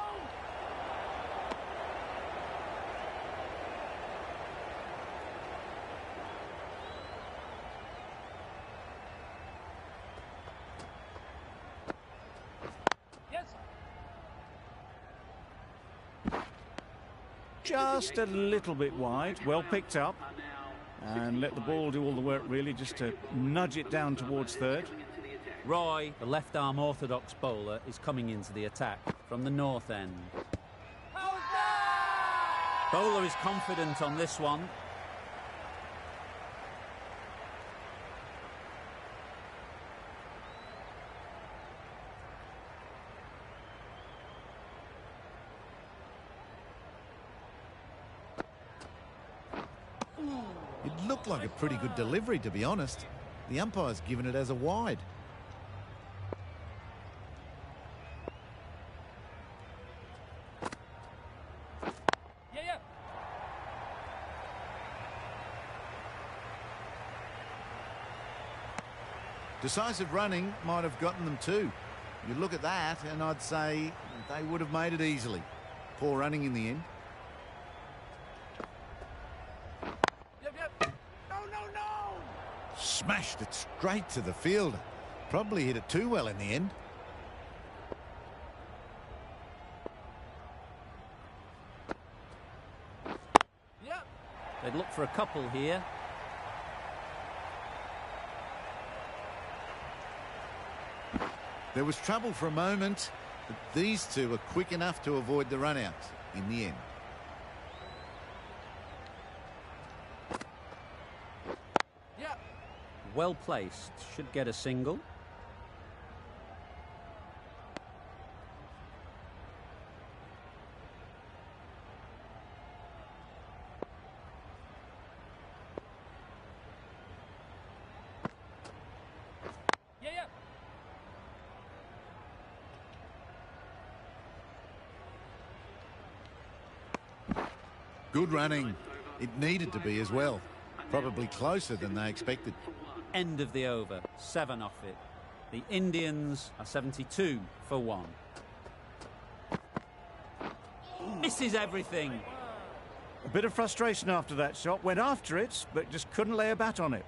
Yes. Just a little bit wide. Well picked up. And let the ball do all the work, really, just to nudge it down towards third. Roy, the left-arm orthodox bowler, is coming into the attack from the north end. Bowler is confident on this one. It looked like a pretty good delivery, to be honest. The umpire's given it as a wide. Yeah, yeah. Decisive running might have gotten them too. You look at that and I'd say they would have made it easily. Poor running in the end. Yep, yep. No, no, no! Smashed it straight to the fielder. Probably hit it too well in the end. Yep. They'd look for a couple here. There was trouble for a moment, but these two are quick enough to avoid the run-out in the end. Yep. Well placed. Should get a single. Yeah, yeah. Good running. It needed to be as well. Probably closer than they expected. End of the over. 7 off it. The Indians are 72 for 1. Misses everything. A bit of frustration after that shot. Went after it, but just couldn't lay a bat on it.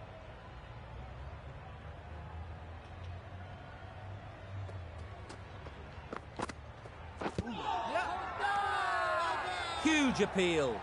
Huge appeal.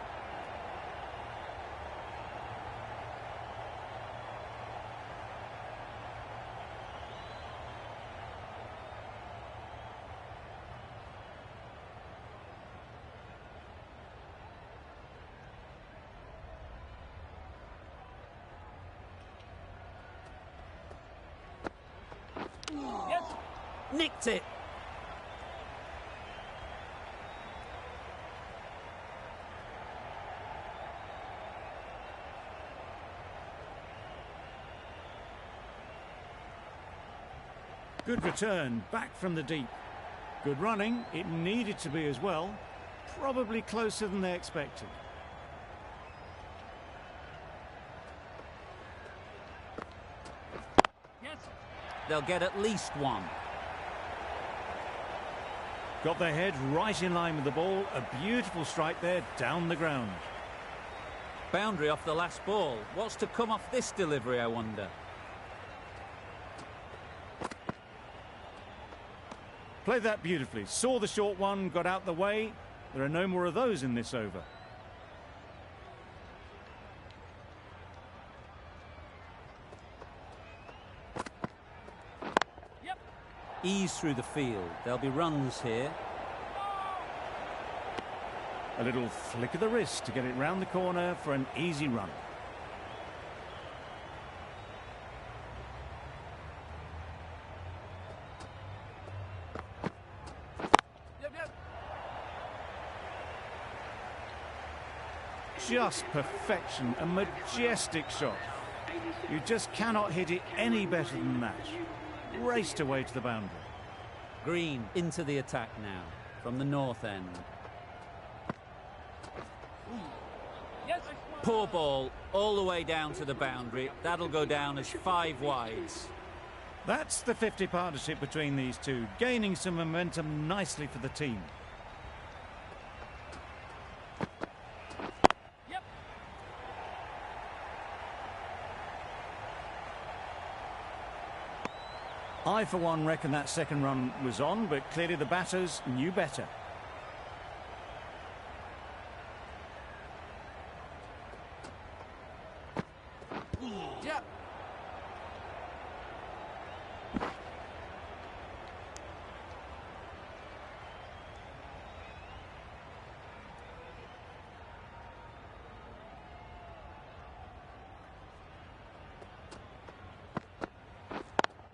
Yes. Nicked it. Good return, back from the deep. Good running, it needed to be as well. Probably closer than they expected. Yes. They'll get at least 1. Got their head right in line with the ball. A beautiful strike there, down the ground. Boundary off the last ball. What's to come off this delivery, I wonder? Played that beautifully. Saw the short one, got out the way. There are no more of those in this over. Yep. Ease through the field. There'll be runs here. A little flick of the wrist to get it round the corner for an easy run. Yep, yep. Just perfection, a majestic shot. You just cannot hit it any better than that. raced away to the boundary. Green into the attack now from the north end. Yes. Poor ball all the way down to the boundary. That'll go down as 5 wides. That's the 50 partnership between these two, gaining some momentum nicely for the team. Yep. I, for one, reckon that second run was on, but clearly the batters knew better. Yep.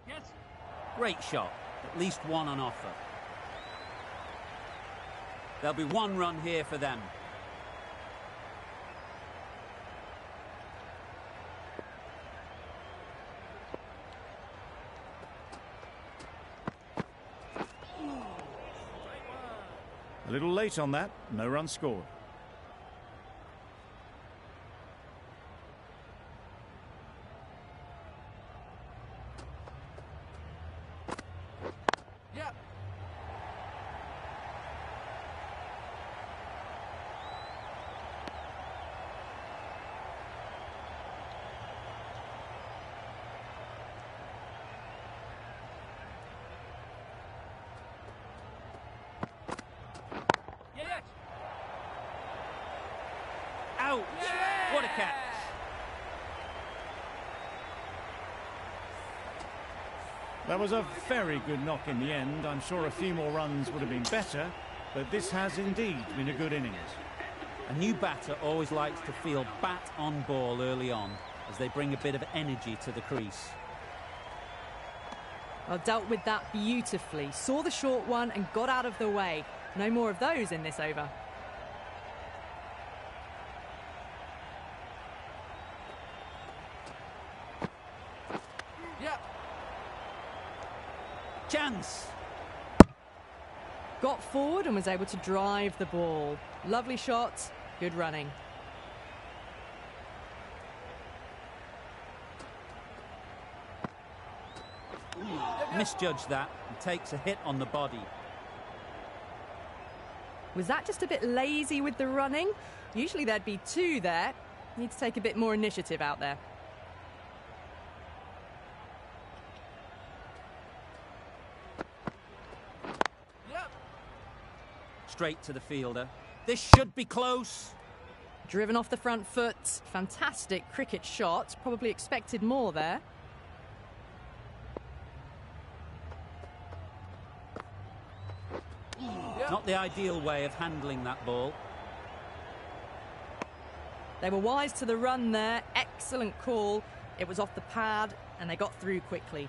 Yes. Great shot. At least one on offer. There'll be 1 run here for them. A little late on that, no run scored. Yep. Yes. Ouch! What a catch! That was a very good knock in the end. I'm sure a few more runs would have been better, but this has indeed been a good innings. A new batter always likes to feel bat on ball early on as they bring a bit of energy to the crease. Well, dealt with that beautifully. Saw the short one and got out of the way. No more of those in this over. Yep. Chance! Got forward and was able to drive the ball. Lovely shot, good running. Misjudged that and takes a hit on the body. Was that just a bit lazy with the running? Usually there'd be 2 there. Need to take a bit more initiative out there. Yep. Straight to the fielder. This should be close. Driven off the front foot. Fantastic cricket shot. Probably expected more there. Not the ideal way of handling that ball. They were wise to the run there. Excellent call. It was off the pad and they got through quickly.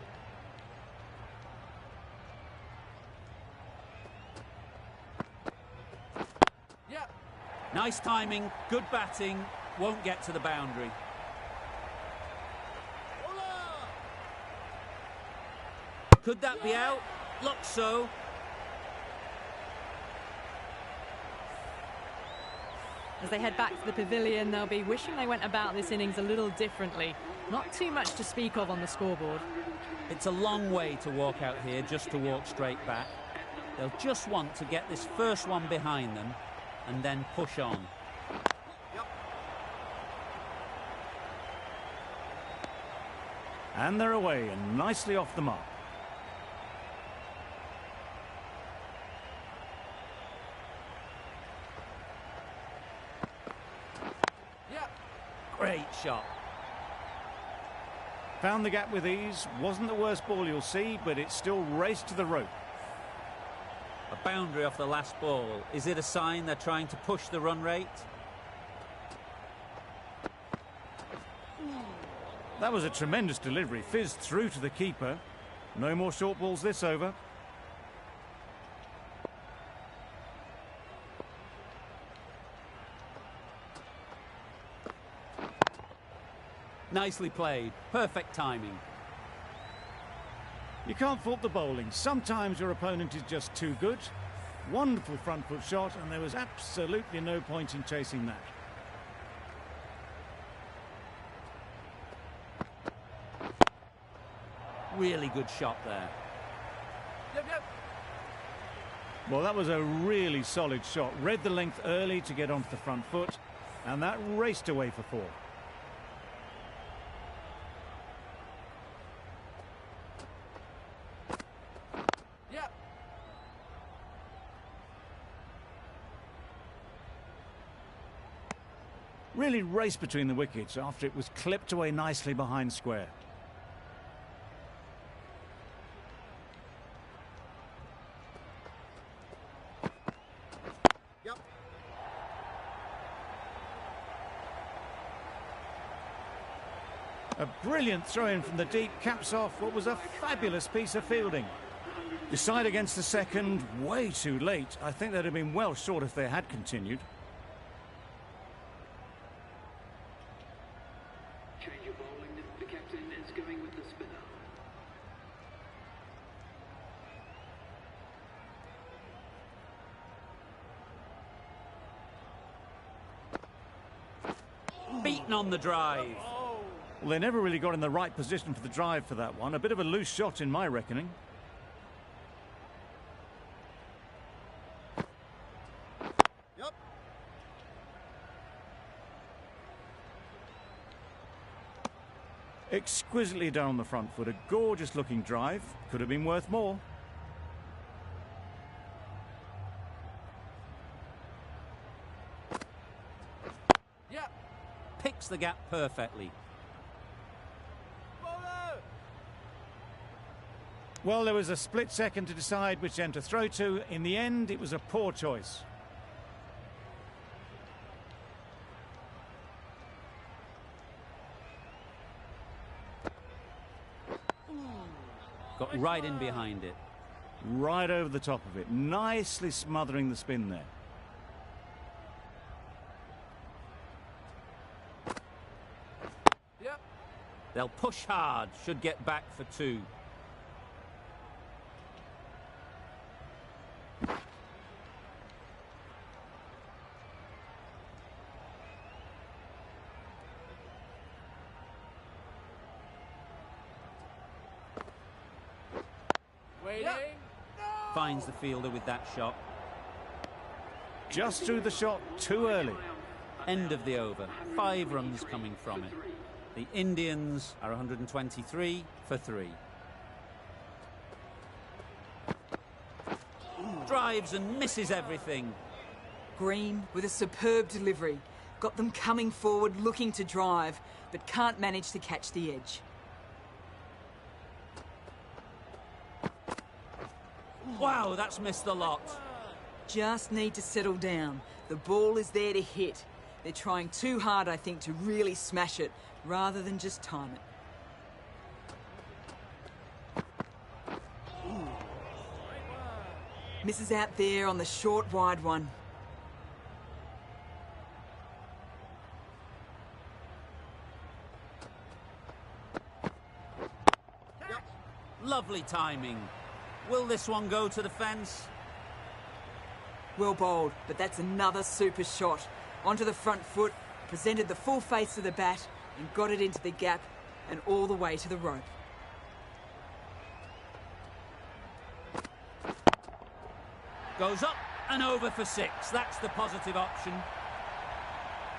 Yep. Nice timing, good batting, won't get to the boundary. Could that be out? Looks so. As they head back to the pavilion, they'll be wishing they went about this innings a little differently. Not too much to speak of on the scoreboard. It's a long way to walk out here just to walk straight back. They'll just want to get this first one behind them and then push on. And they're away and nicely off the mark. Yep. Great shot. Found the gap with ease. Wasn't the worst ball you'll see, but it still raced to the rope. A boundary off the last ball. Is it a sign they're trying to push the run rate? That was a tremendous delivery. Fizzed through to the keeper. No more short balls this over. Nicely played. Perfect timing. You can't fault the bowling. Sometimes your opponent is just too good. Wonderful front foot shot, and there was absolutely no point in chasing that. Really good shot there. Yep. Well, that was a really solid shot. Read the length early to get onto the front foot, and that raced away for 4. Yep. Really raced between the wickets after it was clipped away nicely behind square. Yep. A brilliant throw-in from the deep caps off what was a fabulous piece of fielding. Decide against the second, way too late. I think they'd have been well short if they had continued. Change of bowling. The captain is going with the spinner. Beaten on the drive. Well, they never really got in the right position for the drive for that one. A bit of a loose shot in my reckoning. Yep. Exquisitely down on the front foot. A gorgeous looking drive. Could have been worth more. Yep. Picks the gap perfectly. Bowler. Well, there was a split second to decide which end to throw to. In the end, it was a poor choice. Got right in behind it. Right over the top of it. Nicely smothering the spin there. Yep. They'll push hard. Should get back for 2. Waiting. Yep. Finds the fielder with that shot. Just threw the shot too early. End of the over. 5 runs coming from it. The Indians are 123 for 3. Drives and misses everything. Green with a superb delivery. Got them coming forward looking to drive, but can't manage to catch the edge. Wow, that's missed the lot. Just need to settle down. The ball is there to hit. They're trying too hard, I think, to really smash it, rather than just time it. Misses out there on the short, wide one. Lovely timing. Will this one go to the fence? Well bowled, but that's another super shot. Onto the front foot, presented the full face of the bat, and got it into the gap and all the way to the rope. Goes up and over for 6. That's the positive option.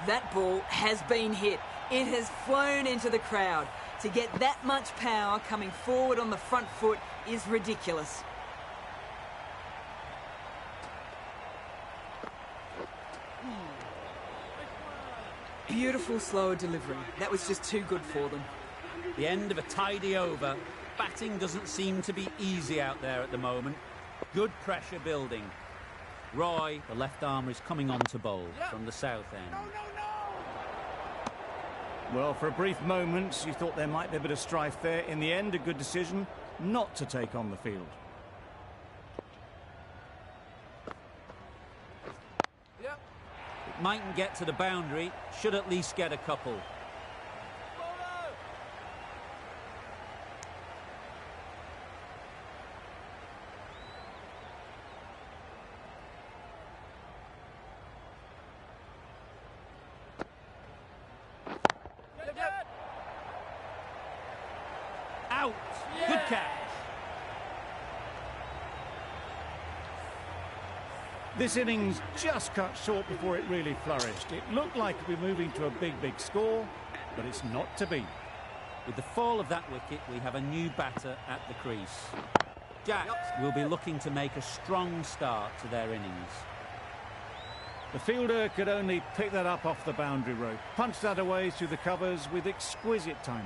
That ball has been hit. It has flown into the crowd. To get that much power coming forward on the front foot is ridiculous. Beautiful slower delivery. That was just too good for them. The end of a tidy over. Batting doesn't seem to be easy out there at the moment. Good pressure building. Roy, the left armer, is coming on to bowl from the south end. Well, for a brief moment, you thought there might be a bit of strife there. In the end, a good decision not to take on the field. Yep. It mightn't get to the boundary, should at least get a couple. Bowler. Good catch. This innings just cut short before it really flourished. It looked like it would be moving to a big score, but it's not to be. With the fall of that wicket, we have a new batter at the crease. Jack will be looking to make a strong start to their innings. The fielder could only pick that up off the boundary rope, punched that away through the covers with exquisite timing.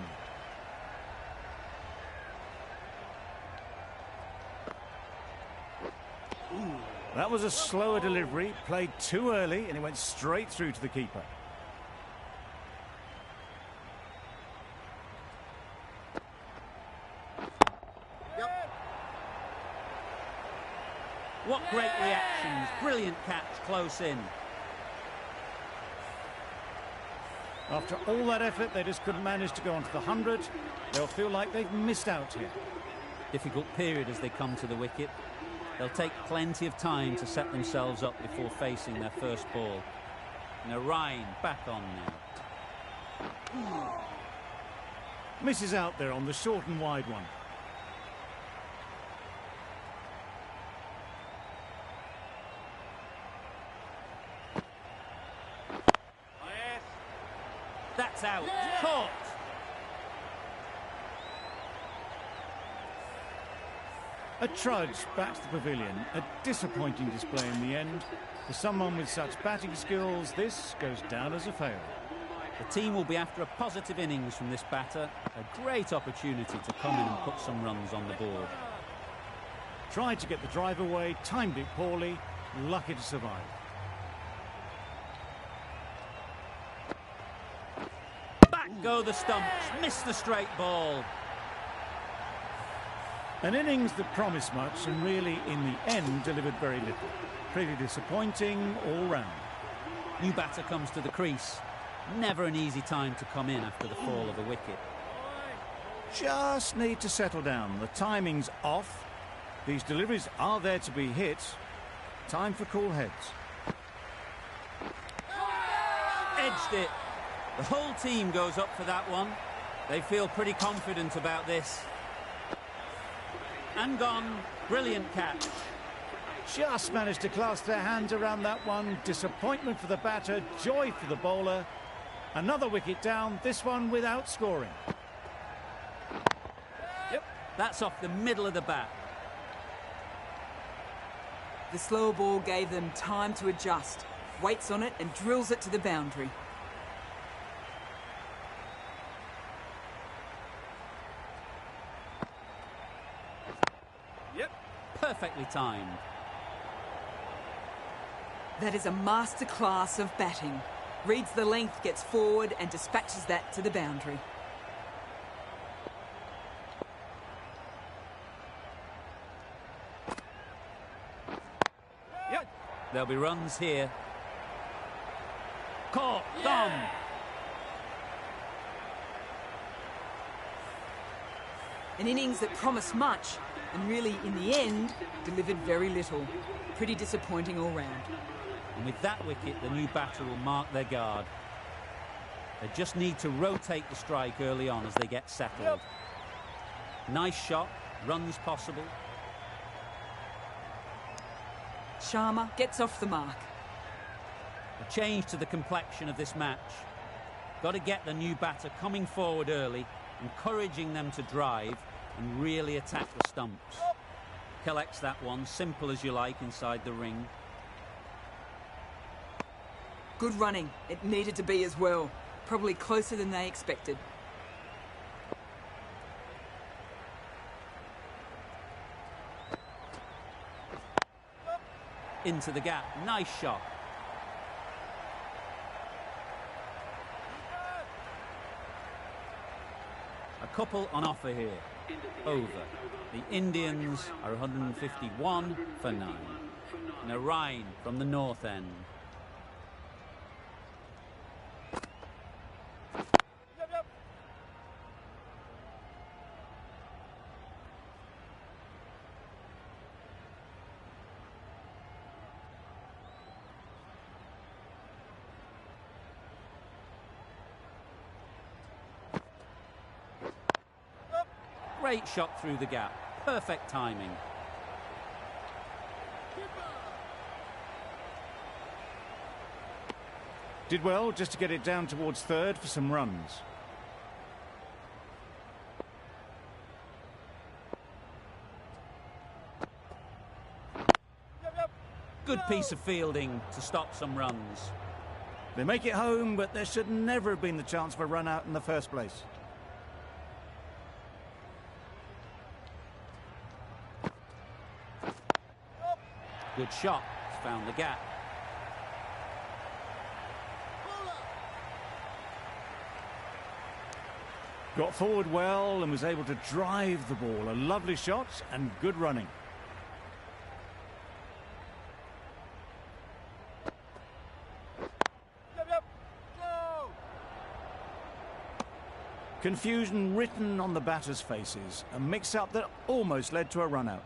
That was a slower delivery, played too early, and it went straight through to the keeper. What great reactions. Brilliant catch close in. After all that effort, they just couldn't manage to go onto the 100. They'll feel like they've missed out here. Difficult period as they come to the wicket. They'll take plenty of time to set themselves up before facing their first ball. Now Ryan back on now. Misses out there on the short and wide one. That's out. Caught. A trudge back to the pavilion. A disappointing display in the end. For someone with such batting skills, this goes down as a fail. The team will be after a positive innings from this batter. A great opportunity to come in and put some runs on the board. Tried to get the drive away, timed it poorly, lucky to survive. Back go the stumps. Missed the straight ball. An innings that promised much and really, in the end, delivered very little. Pretty disappointing all round. New batter comes to the crease. Never an easy time to come in after the fall of a wicket. Just need to settle down. The timing's off. These deliveries are there to be hit. Time for cool heads. Edged it. The whole team goes up for that one. They feel pretty confident about this. And gone. Brilliant catch. Just managed to clasp their hands around that one. Disappointment for the batter, joy for the bowler. Another wicket down, this one without scoring. Yep. That's off the middle of the bat. The slower ball gave them time to adjust. Waits on it and drills it to the boundary. Perfectly timed. That is a masterclass of batting. Reads the length, gets forward and dispatches that to the boundary. Yep. There'll be runs here. Caught. Gone. An innings that promised much and really, in the end, delivered very little. Pretty disappointing all round. And with that wicket, the new batter will mark their guard. They just need to rotate the strike early on as they get settled. Nice shot, runs possible. Sharma gets off the mark. A change to the complexion of this match. Got to get the new batter coming forward early, encouraging them to drive and really attack the stumps. Collects that one, simple as you like, inside the ring. Good running. It needed to be as well. Probably closer than they expected. Into the gap. Nice shot. A couple on offer here. Over. The Indians are 151 for 9. Narain from the north end. Great shot through the gap. Perfect timing. Did well just to get it down towards third for some runs. Good piece of fielding to stop some runs. They make it home, but there should never have been the chance for a run out in the first place. Good shot. Found the gap. Got forward well and was able to drive the ball. A lovely shot and good running. Go! Confusion written on the batters' faces. A mix-up that almost led to a run-out.